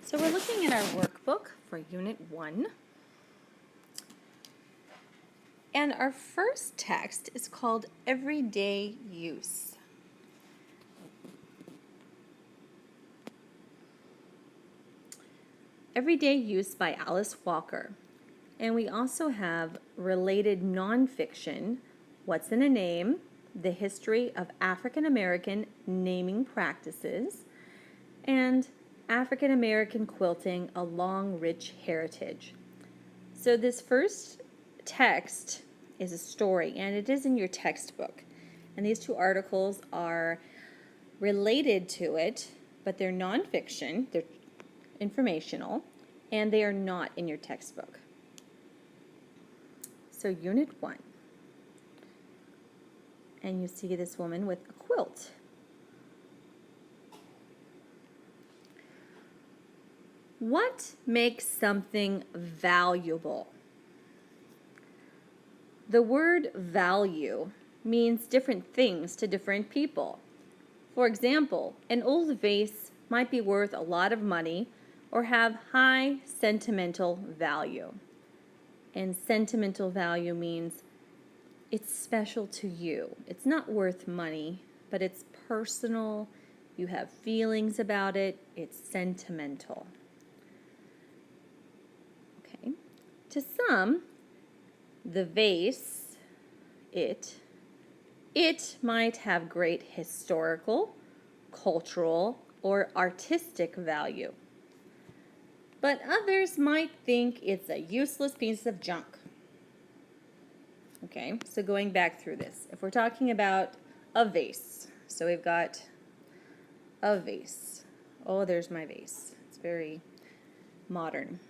So we're looking at our workbook for Unit 1. And our first text is called Everyday Use. Everyday Use by Alice Walker. And we also have related nonfiction, What's in a Name, The History of African American Naming Practices, and African American Quilting, A Long Rich Heritage. So this first text is a story, and it is in your textbook. And these two articles are related to it, but they're nonfiction, they're informational, and they are not in your textbook. So Unit 1. And you see this woman with a quilt. What makes something valuable? The word value means different things to different people. For example, an old vase might be worth a lot of money or have high sentimental value. And sentimental value means it's special to you. It's not worth money, but it's personal. You have feelings about it. It's sentimental. Okay. To some, the vase, it might have great historical, cultural, or artistic value. But others might think it's a useless piece of junk. Okay, so going back through this, if we're talking about a vase, so we've got a vase. Oh, there's my vase. It's very modern.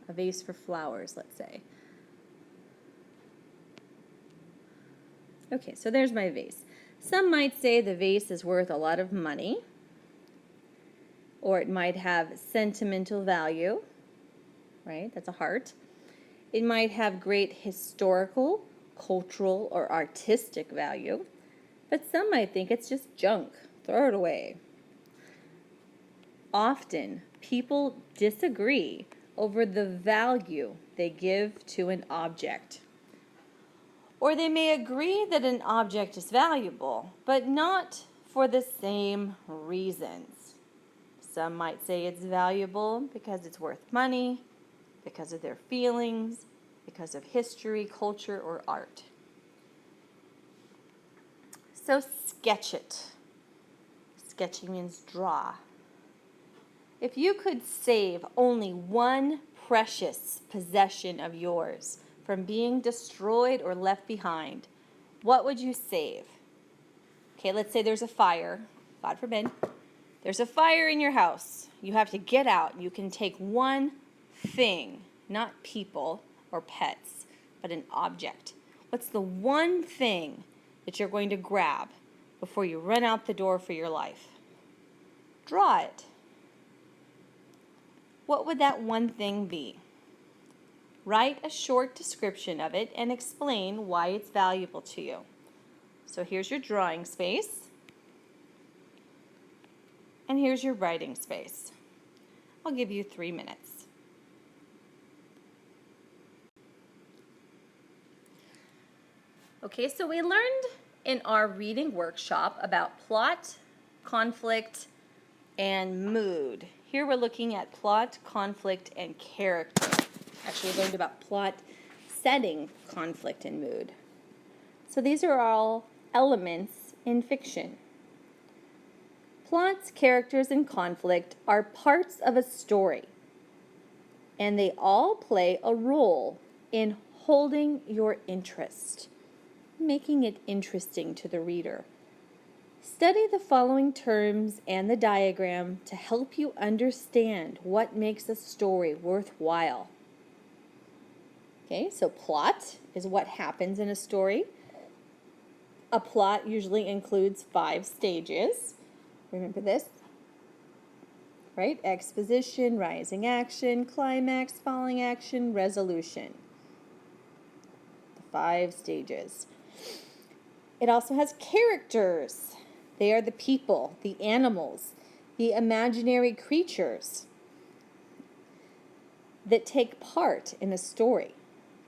A vase for flowers, let's say. Okay, so there's my vase. Some might say the vase is worth a lot of money, or it might have sentimental value, right? That's a heart. It might have great historical, cultural, or artistic value, but some might think it's just junk. Throw it away. Often, people disagree over the value they give to an object. Or they may agree that an object is valuable, but not for the same reasons. Some might say it's valuable because it's worth money, because of their feelings, because of history, culture, or art. So sketch it. Sketching means draw. If you could save only one precious possession of yours from being destroyed or left behind, what would you save? Okay, let's say there's a fire. God forbid. There's a fire in your house. You have to get out. You can take one thing, not people or pets, but an object. What's the one thing that you're going to grab before you run out the door for your life? Draw it. What would that one thing be? Write a short description of it and explain why it's valuable to you. So here's your drawing space. And here's your writing space. I'll give you 3 minutes. Okay, so we learned in our reading workshop about plot, conflict, and mood. Here we're looking at plot, conflict, and character. Actually, we learned about plot, setting, conflict, and mood. So these are all elements in fiction. Plots, characters, and conflict are parts of a story, and they all play a role in holding your interest, making it interesting to the reader. Study the following terms and the diagram to help you understand what makes a story worthwhile. Okay, so plot is what happens in a story. A plot usually includes 5 stages. Remember this, right? Exposition, rising action, climax, falling action, resolution. The 5 stages. It also has characters. They are the people, the animals, the imaginary creatures. that take part in a story.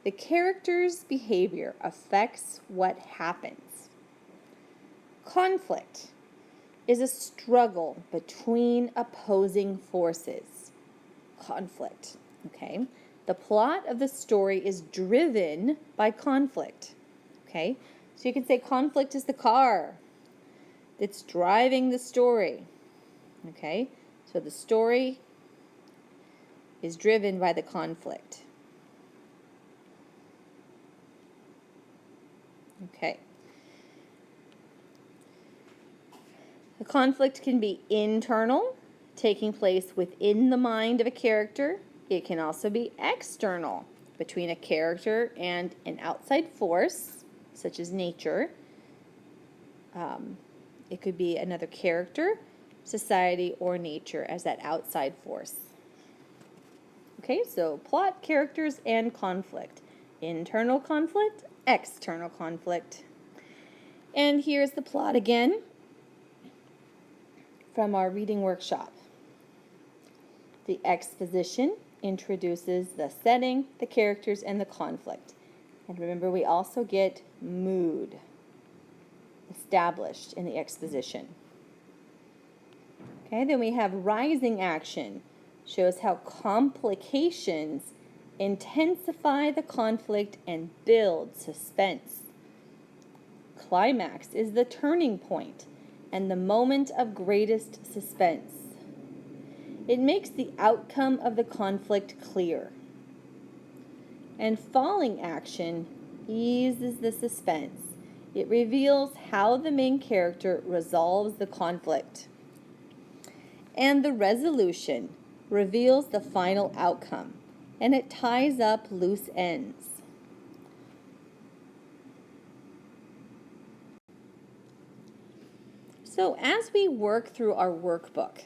The character's behavior affects what happens. Conflict is a struggle between opposing forces. Conflict, okay? The plot of the story is driven by conflict, okay? So you can say conflict is the car that's driving the story, okay? So the story is driven by the conflict. Okay. The conflict can be internal, taking place within the mind of a character. It can also be external, between a character and an outside force, such as nature. It could be another character, society, or nature as that outside force. Okay, so plot, characters, and conflict. Internal conflict, external conflict. And here's the plot again from our reading workshop. The exposition introduces the setting, the characters, and the conflict. And remember, we also get mood established in the exposition. Okay, then we have rising action. Shows how complications intensify the conflict and build suspense. Climax is the turning point and the moment of greatest suspense. It makes the outcome of the conflict clear. And falling action eases the suspense. It reveals how the main character resolves the conflict. And the resolution reveals the final outcome, and it ties up loose ends. So as we work through our workbook,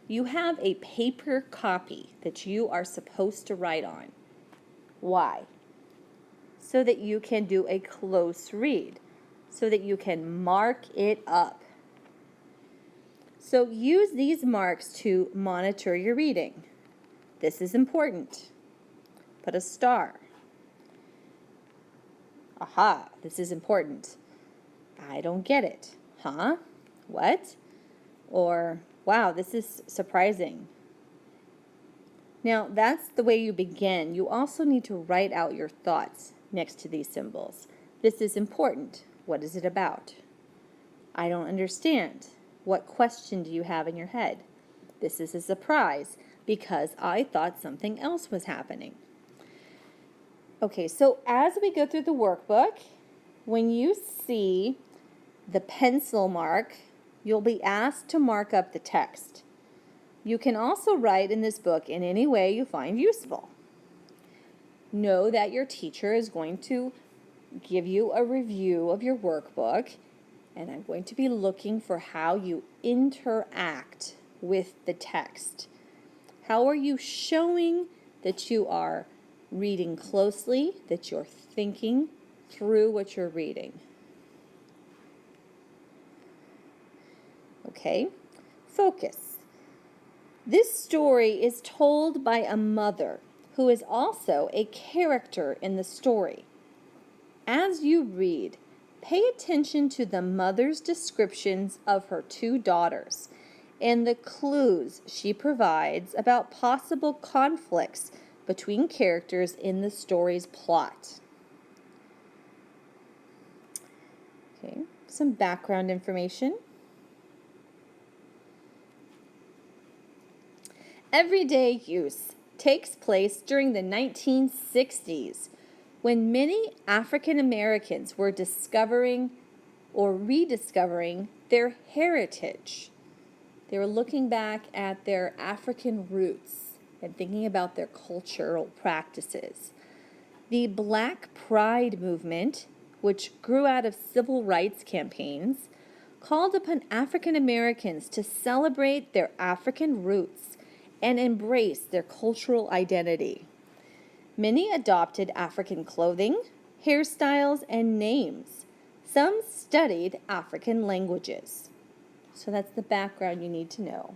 you have a paper copy that you are supposed to write on. Why? So that you can do a close read, so that you can mark it up. So use these marks to monitor your reading. This is important. Put a star. Aha, this is important. I don't get it. Huh? What? Or, wow, this is surprising. Now, that's the way you begin. You also need to write out your thoughts next to these symbols. This is important. What is it about? I don't understand. What question do you have in your head? This is a surprise because I thought something else was happening. Okay, so as we go through the workbook, when you see the pencil mark, you'll be asked to mark up the text. You can also write in this book in any way you find useful. Know that your teacher is going to give you a review of your workbook, and I'm going to be looking for how you interact with the text. How are you showing that you are reading closely, that you're thinking through what you're reading? Okay, focus. This story is told by a mother who is also a character in the story. As you read, pay attention to the mother's descriptions of her two daughters and the clues she provides about possible conflicts between characters in the story's plot. Okay, some background information. Everyday use takes place during the 1960s when many African Americans were discovering or rediscovering their heritage. They were looking back at their African roots and thinking about their cultural practices. The Black Pride movement, which grew out of civil rights campaigns, called upon African Americans to celebrate their African roots and embrace their cultural identity. Many adopted African clothing, hairstyles, and names. Some studied African languages. So that's the background you need to know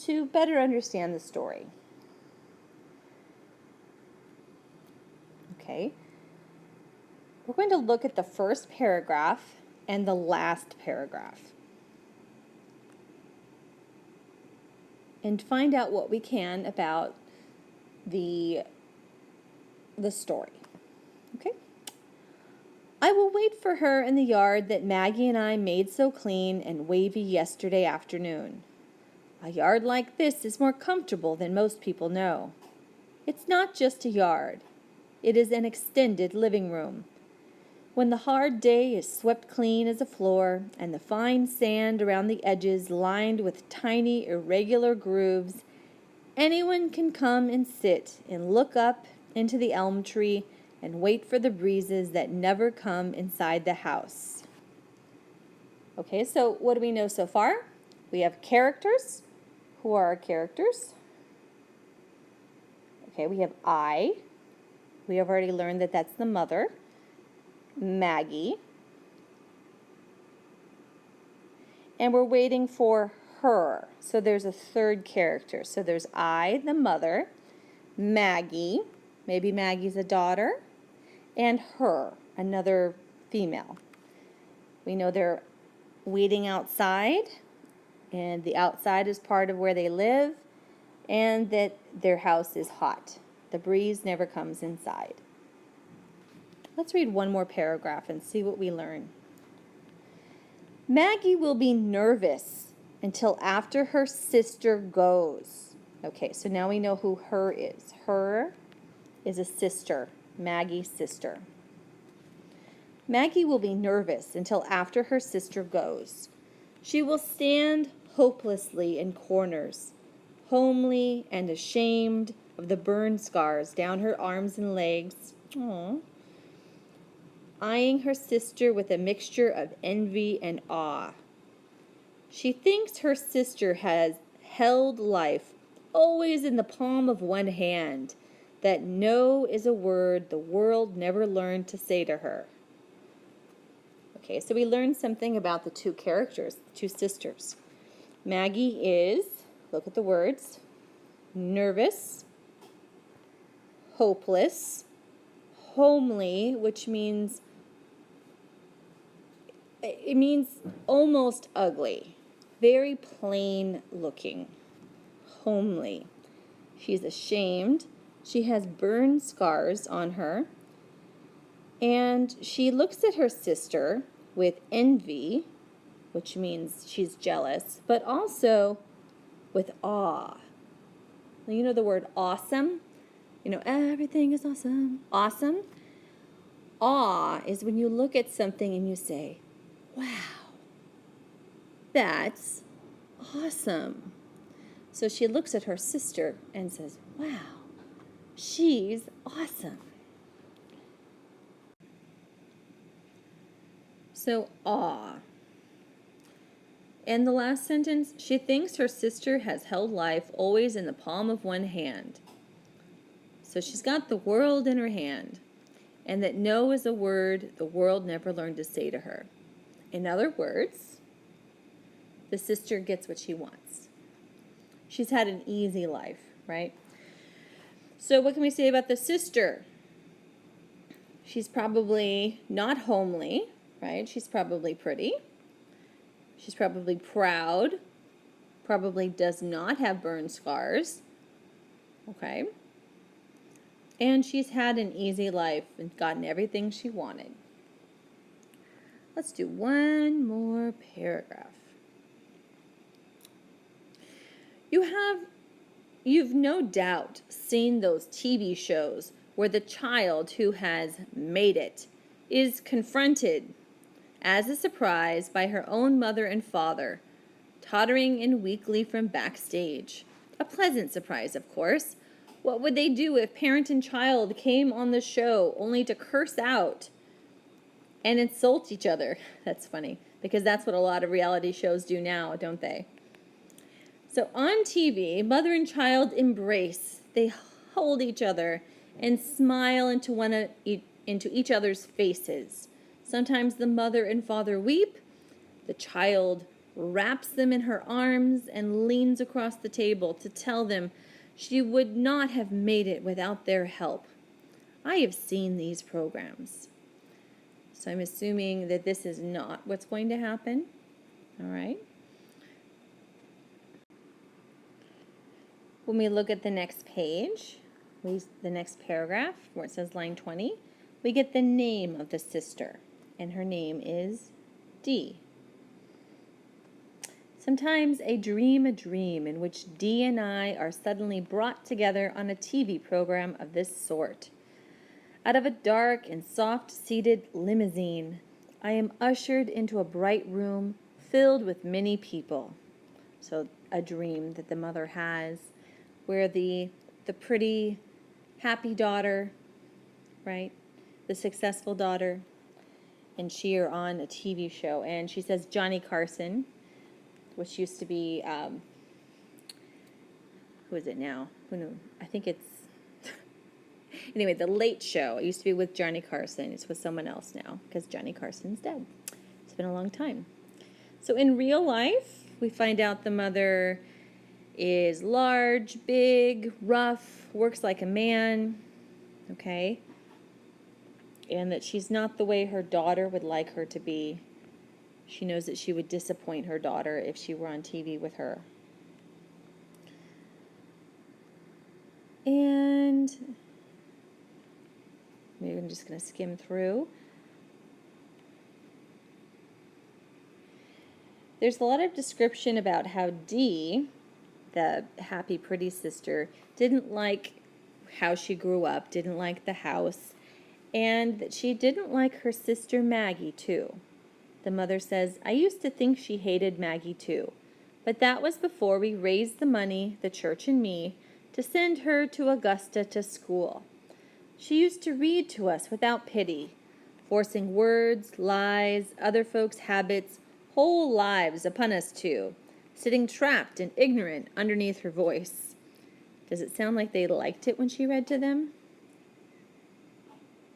to better understand the story. Okay. We're going to look at the first paragraph and the last paragraph and find out what we can about the story. Okay? I will wait for her in the yard that Maggie and I made so clean and wavy yesterday afternoon. A yard like this is more comfortable than most people know. It's not just a yard. It is an extended living room. When the hard day is swept clean as a floor and the fine sand around the edges lined with tiny irregular grooves, anyone can come and sit and look up into the elm tree and wait for the breezes that never come inside the house. Okay, so what do we know so far? We have characters. Who are our characters? Okay, we have I. We have already learned that that's the mother. Maggie. And we're waiting for her. So there's a third character. So there's I, the mother, Maggie, maybe Maggie's a daughter, and her, another female. We know they're waiting outside, and the outside is part of where they live, and that their house is hot. The breeze never comes inside. Let's read one more paragraph and see what we learn. Maggie will be nervous until after her sister goes. Okay, so now we know who her is. Her is a sister, Maggie's sister. Maggie will be nervous until after her sister goes. She will stand hopelessly in corners, homely and ashamed of the burn scars down her arms and legs. Aww. Eyeing her sister with a mixture of envy and awe. She thinks her sister has held life always in the palm of one hand, that no is a word the world never learned to say to her. Okay, so we learned something about the two characters, the two sisters. Maggie is, look at the words, nervous, hopeless, homely, which means almost ugly, very plain looking, homely. She's ashamed. She has burn scars on her. And she looks at her sister with envy, which means she's jealous, but also with awe. You know the word awesome? You know, everything is awesome. Awesome. Awe is when you look at something and you say, wow, that's awesome. So she looks at her sister and says, wow, she's awesome. So awe. And the last sentence, she thinks her sister has held life always in the palm of one hand. So she's got the world in her hand, and that no is a word the world never learned to say to her. In other words, the sister gets what she wants. She's had an easy life, right? So what can we say about the sister? She's probably not homely, right? She's probably pretty. She's probably proud. Probably does not have burn scars. Okay? And she's had an easy life and gotten everything she wanted. Let's do one more paragraph. You've no doubt seen those TV shows where the child who has made it is confronted as a surprise by her own mother and father, tottering in weakly from backstage. A pleasant surprise, of course. What would they do if parent and child came on the show only to curse out and insult each other? That's funny, because that's what a lot of reality shows do now, don't they? So on TV, mother and child embrace. They hold each other and smile into each other's faces. Sometimes the mother and father weep. The child wraps them in her arms and leans across the table to tell them she would not have made it without their help. I have seen these programs. So I'm assuming that this is not what's going to happen. All right. When we look at the next page, the next paragraph where it says line 20, we get the name of the sister, and her name is Dee. Sometimes a dream in which Dee and I are suddenly brought together on a TV program of this sort. Out of a dark and soft-seated limousine, I am ushered into a bright room filled with many people. So a dream that the mother has where the pretty, happy daughter, right, the successful daughter, and she are on a TV show. And she says Johnny Carson, which used to be, who is it now? Who knows? I think it's, anyway, The Late Show. It used to be with Johnny Carson. It's with someone else now because Johnny Carson's dead. It's been a long time. So in real life, we find out the mother is large, big, rough, works like a man, okay? And that she's not the way her daughter would like her to be. She knows that she would disappoint her daughter if she were on TV with her. And maybe I'm just going to skim through. There's a lot of description about how Dee, the happy, pretty sister, didn't like how she grew up, didn't like the house, and that she didn't like her sister Maggie, too. The mother says, I used to think she hated Maggie, too, but that was before we raised the money, the church and me, to send her to Augusta to school. She used to read to us without pity, forcing words, lies, other folks' habits, whole lives upon us, too, sitting trapped and ignorant underneath her voice. Does it sound like they liked it when she read to them?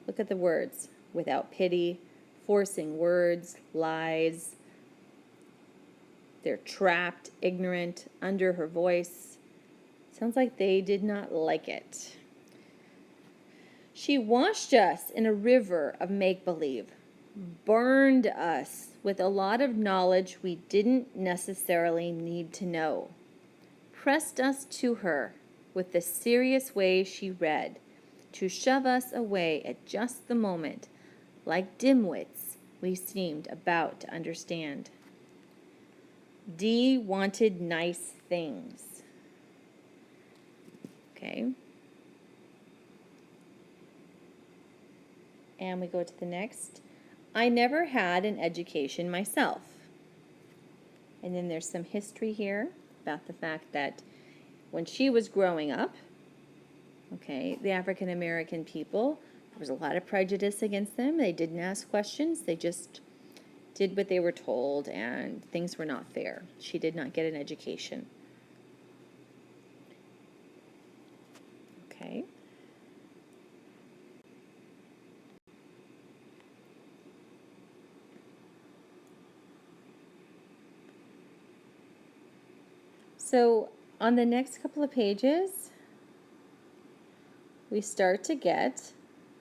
Look at the words. Without pity, forcing words, lies. They're trapped, ignorant, under her voice. Sounds like they did not like it. She washed us in a river of make-believe, burned us with a lot of knowledge we didn't necessarily need to know, pressed us to her with the serious way she read, to shove us away at just the moment, like dimwits we seemed about to understand. Dee wanted nice things. Okay. And we go to the next. I never had an education myself. And then there's some history here about the fact that when she was growing up, okay, the African American people, there was a lot of prejudice against them. They didn't ask questions. They just did what they were told, and things were not fair. She did not get an education. Okay. So on the next couple of pages, we start to get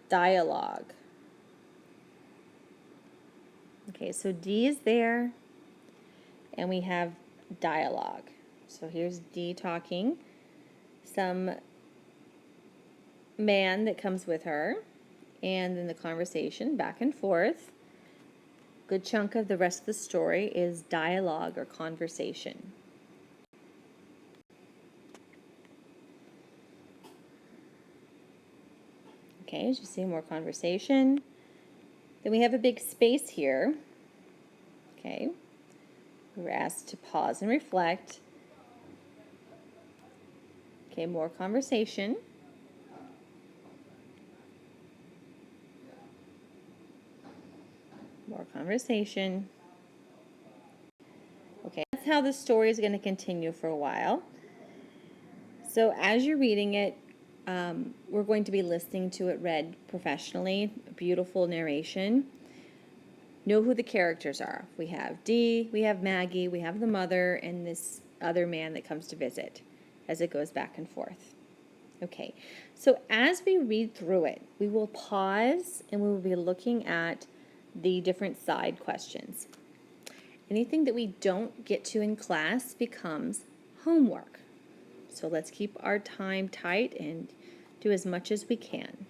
dialogue. Okay, so Dee is there, and we have dialogue. So here's Dee talking. Some man that comes with her, and then the conversation back and forth. Good chunk of the rest of the story is dialogue or conversation. Okay, as you see, more conversation. Then we have a big space here. Okay, we're asked to pause and reflect. Okay, more conversation. More conversation. Okay, that's how the story is going to continue for a while. So as you're reading it, we're going to be listening to it read professionally, beautiful narration. Know who the characters are. We have Dee, we have Maggie, we have the mother, and this other man that comes to visit as it goes back and forth. Okay, so as we read through it, we will pause and we will be looking at the different side questions. Anything that we don't get to in class becomes homework. So let's keep our time tight and do as much as we can.